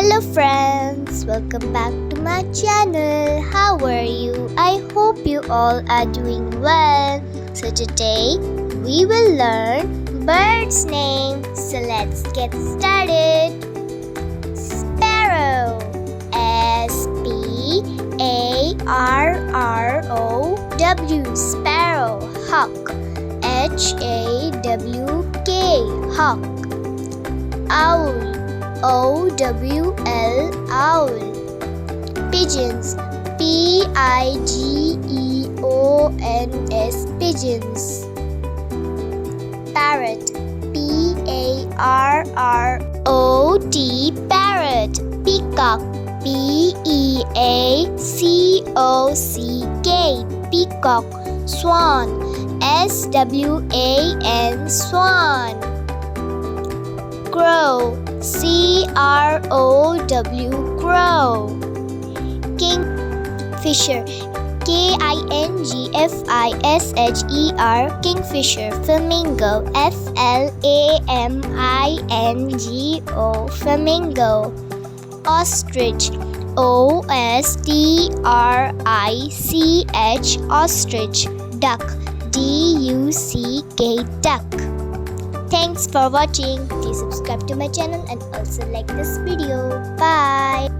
Hello friends, welcome back to my channel. How are you? I hope you all are doing well. So today we will learn birds' name. So let's get started. Sparrow, S-P-A-R-R-O-W, sparrow. Hawk, H-A-W-K, hawk. Owl, O-W-L, owl. Pigeons, P-I-G-E-O-N-S, pigeons. Parrot, P-A-R-R-O-T, parrot. Peacock, P-E-A-C-O-C-K, peacock. Swan, S-W-A-N, swan. Crow, C-R-O-W, crow. Kingfisher, K-I-N-G-F-I-S-H-E-R, kingfisher. Flamingo, F-L-A-M-I-N-G-O, flamingo. Ostrich, O-S-T-R-I-C-H, ostrich. Duck, D-U-C-K, duck. Thanks for watching. Please subscribe to my channel and also like this video. Bye.